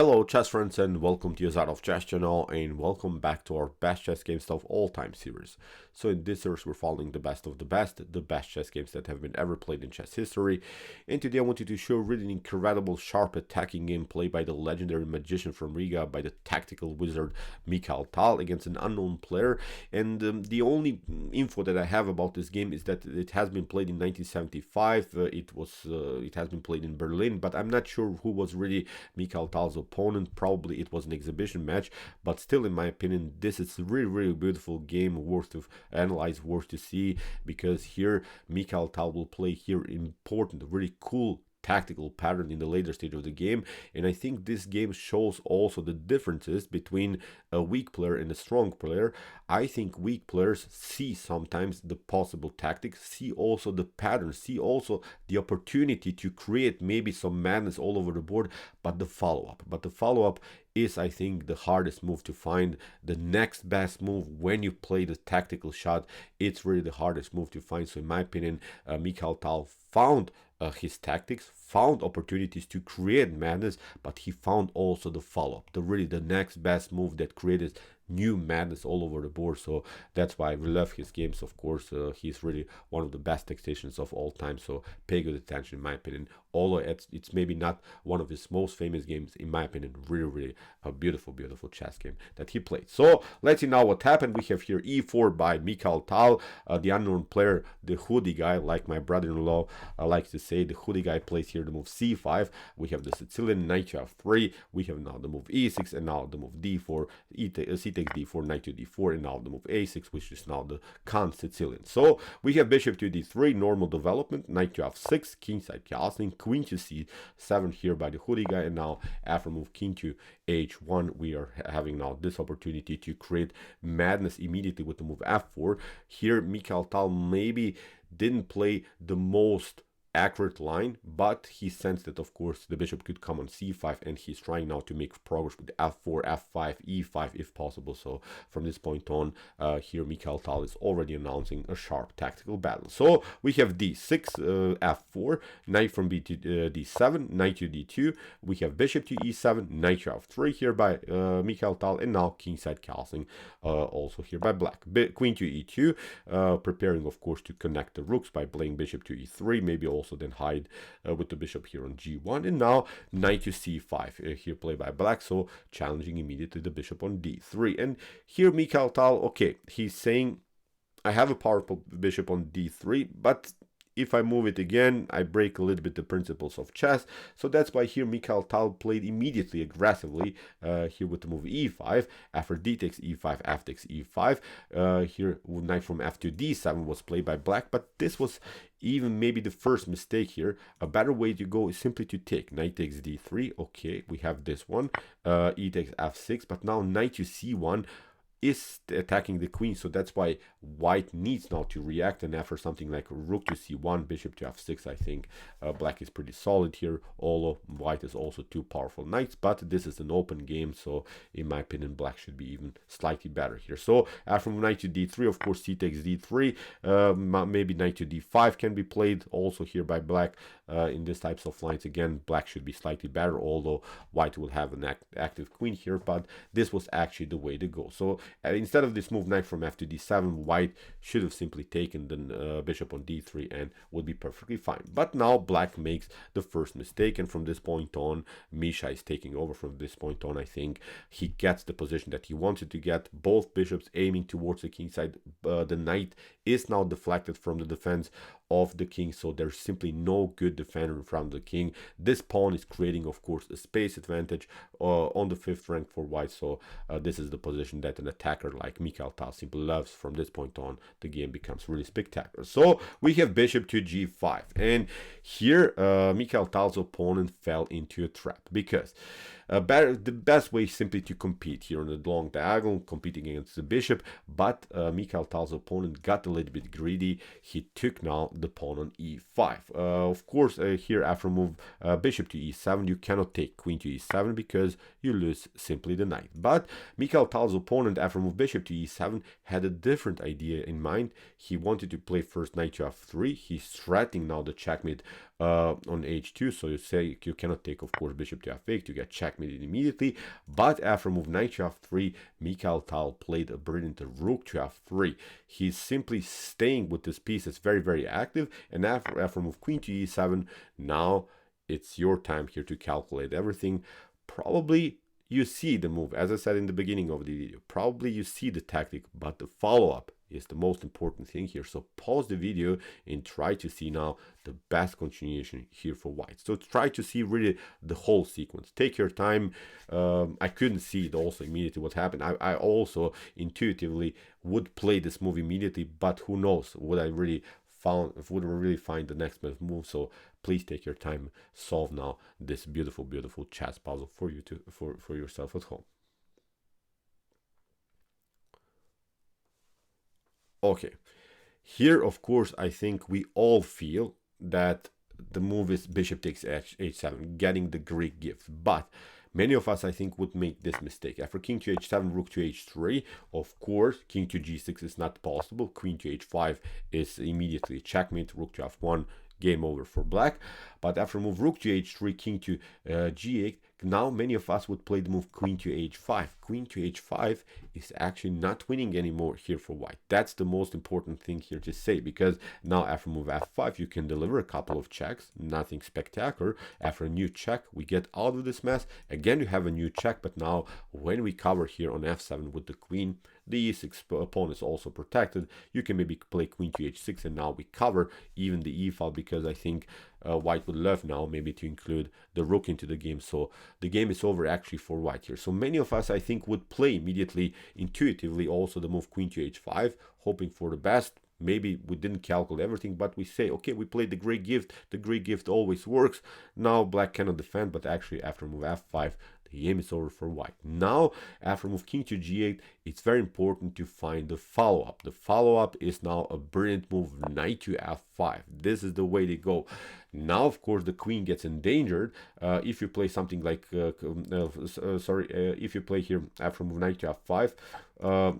Hello chess friends and welcome to your Out of Chess channel and welcome back to our best chess games of all time series. So in this series we're following the best of the best chess games that have been ever played in chess history. And today I wanted to show really an incredible sharp attacking game played by the legendary magician from Riga, by the tactical wizard Mikhail Tal against an unknown player. And the only info that I have about this game is that it has been played in 1975. It has been played in Berlin, but I'm not sure who was really Mikhail Tal's opponent. Probably it was an exhibition match, but still in my opinion this is a really beautiful game, worth to analyze, worth to see, because here Mikhail Tal will play here important, really cool tactical pattern in the later stage of the game. And I think this game shows also the differences between a weak player and a strong player. I think weak players see sometimes the possible tactics, see also the patterns, see also the opportunity to create maybe some madness all over the board, but the follow-up is, I think, the hardest move to find. The next best move when you play the tactical shot, it's really the hardest move to find. So in my opinion, Mikhail Tal found his tactics, found opportunities to create madness, but he found also the follow-up, the next best move that created new madness all over the board. So that's why I love his games. Of course, he's really one of the best tacticians of all time, so pay good attention in my opinion. Although it's maybe not one of his most famous games, in my opinion, really a beautiful chess game that he played. So let's see now what happened. We have here e4 by Mikhail Tal, the unknown player, the hoodie guy, like my brother-in-law likes to say. The hoodie guy plays here the move c5. We have the Sicilian Nxf3. We have now the move e6, and now the move d4, c takes d4, knight to d4, and now the move a6, which is now the Khan Sicilian. So we have bishop to d3, normal development, knight to f6, kingside castling, queen to c7 here by the hoodie guy, and now after move king to h1, we are having now this opportunity to create madness immediately with the move f4. Here Mikhail Tal maybe didn't play the most accurate line, but he sensed that of course the bishop could come on c5, and he's trying now to make progress with f4, f5, e5 if possible. So from this point on, here Mikhail Tal is already announcing a sharp tactical battle. So we have d6, f4, knight from b to d7, knight to d2. We have bishop to e7, knight to f3 here by Mikhail Tal, and now kingside castling also here by black. Queen to e2, preparing of course to connect the rooks by playing bishop to e3, maybe also then hide with the bishop here on g1, and now knight to c5 here played by black, so challenging immediately the bishop on d3. And here Mikhail Tal, okay, he's saying I have a powerful bishop on d3, but if I move it again, I break a little bit the principles of chess. So that's why here Mikhail Tal played immediately aggressively here with the move e5. After d takes e5, f takes e5. Here knight from f to d7 was played by black, but this was even maybe the first mistake here. A better way to go is simply to take knight takes d3. Okay, we have this one. E takes f6, but now knight to c1 is attacking the queen, so that's why white needs now to react. And after something like rook to c1, bishop to f6, I think black is pretty solid here, although white is also two powerful knights. But this is an open game, so in my opinion black should be even slightly better here. So after knight to d3, of course c takes d3, maybe knight to d5 can be played also here by black. In these types of lines, again, black should be slightly better, although white will have an active queen here, but this was actually the way to go. So instead of this move knight from f to d7, white should have simply taken the bishop on d3 and would be perfectly fine. But now black makes the first mistake, and from this point on, Misha is taking over. From this point on, I think he gets the position that he wanted to get, both bishops aiming towards the king side. The knight is now deflected from the defense of the king, so there's simply no good defender in front of the king. This pawn is creating, of course, a space advantage on the 5th rank for white. So this is the position that an attacker like Mikhail Tal simply loves. From this point on, the game becomes really spectacular. So we have bishop to g5, and here Mikhail Tal's opponent fell into a trap, because the best way is simply to compete here on the long diagonal, competing against the bishop. But Mikhail Tal's opponent got a little bit greedy. He took now the pawn on e5. Of course, here after move bishop to e7, you cannot take queen to e7 because you lose simply the knight. But Mikhail Tal's opponent, after move bishop to e7, had a different idea in mind. He wanted to play first knight to f3. He's threatening now the checkmate on h2, so you say you cannot take, of course, bishop to f8, you get checkmated immediately. But after move knight to f3, Mikhail Tal played a brilliant rook to f3. He's simply staying with this piece. It's very, very active. And after move queen to e7, now it's your time here to calculate everything. Probably you see the move, as I said in the beginning of the video, probably you see the tactic, but the follow-up is the most important thing here. So pause the video and try to see now the best continuation here for white. So try to see really the whole sequence. Take your time. I couldn't see it also immediately what happened. I also intuitively would play this move immediately, but who knows, would I really find the next best move. So please take your time, solve now this beautiful chess puzzle for you to for yourself at home. Okay, here of course I think we all feel that the move is bishop takes h7, getting the Greek gift, but many of us, I think, would make this mistake. After king to h7, rook to h3, of course, king to g6 is not possible. Queen to h5 is immediately checkmate, rook to f1, game over for black. But after move rook to h3, king to g8, now many of us would play the move queen to h5. Queen to h5 is actually not winning anymore here for white. That's the most important thing here to say, because now after move f5 you can deliver a couple of checks, nothing spectacular. After a new check we get out of this mess. Again you have a new check, but now when we cover here on f7 with the queen, the e6 pawn is also protected. You can maybe play queen to h6 and now we cover even the e file, because I think white would love now maybe to include the rook into the game. So the game is over actually for white here. So many of us, I think, would play immediately intuitively also the move queen to h5, hoping for the best. Maybe we didn't calculate everything, but we say, okay, we played the Greek gift. The Greek gift always works. Now black cannot defend, but actually after move f5, the game is over for white. Now, after move king to g8, it's very important to find the follow-up. The follow-up is now a brilliant move, knight to f5. This is the way to go. Now, of course, the queen gets endangered. If you play something like, if you play here after move knight to f5,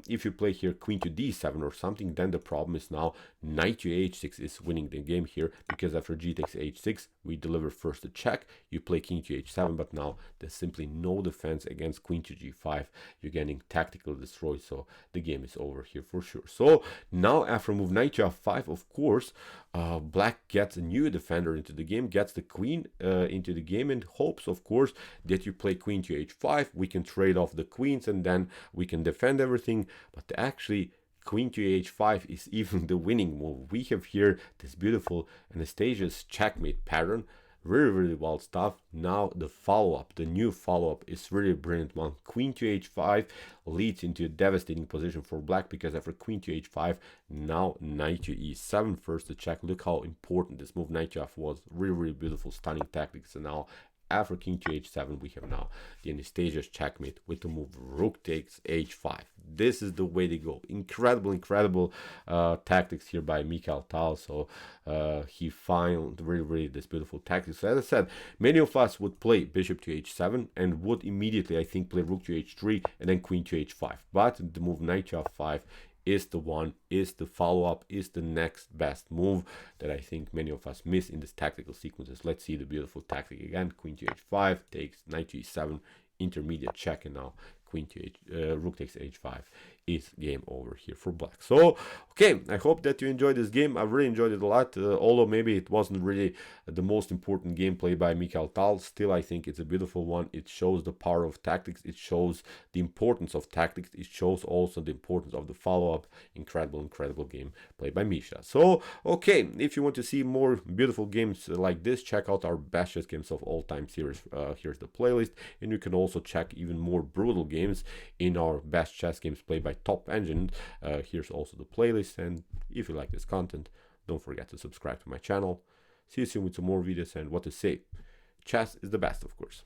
if you play here queen to d7 or something, then the problem is now knight to h6 is winning the game here, because after g takes h6, we deliver first a check, you play king to h7, but now there's simply no defense against queen to g5. You're getting tactical destroyed, so the game is over here for sure. So now after move knight to f5, of course, black gets a new defender into the game, gets the queen into the game, and hopes, of course, that you play queen to h5. We can trade off the queens and then we can defend everything. But actually, queen to h5 is even the winning move. We have here this beautiful Anastasia's checkmate pattern. Really wild stuff. Now the follow-up, the new follow-up is really a brilliant one. Queen to h5 leads into a devastating position for black, because after queen to h5, now knight to e7, first the check. Look how important this move knight to f was. Really beautiful, stunning tactics. And now after king to h7, we have now the Anastasia's checkmate with the move rook takes h5. This is the way to go. Incredible tactics here by Mikhail Tal. So he found really this beautiful tactics. So as I said, many of us would play bishop to h7 and would immediately, I think, play rook to h3 and then queen to h5. But the move knight to f5 is the one, is the follow-up, is the next best move that I think many of us miss in this tactical sequences. Let's see the beautiful tactic again. Queen to h5 takes knight to e7, intermediate check, and now queen to rook takes h5 is game over here for black. So okay, I hope that you enjoyed this game. I really enjoyed it a lot, although maybe it wasn't really the most important gameplay by Mikhail Tal. Still, I think it's a beautiful one. It shows the power of tactics, it shows the importance of tactics, it shows also the importance of the follow-up. Incredible game played by Misha. So okay, if you want to see more beautiful games like this, check out our best chess games of all time series. Here's the playlist, and you can also check even more brutal games in our best chess games played by top engine. Here's also the playlist, and if you like this content, don't forget to subscribe to my channel. See you soon with some more videos, and what to say, chess is the best, of course.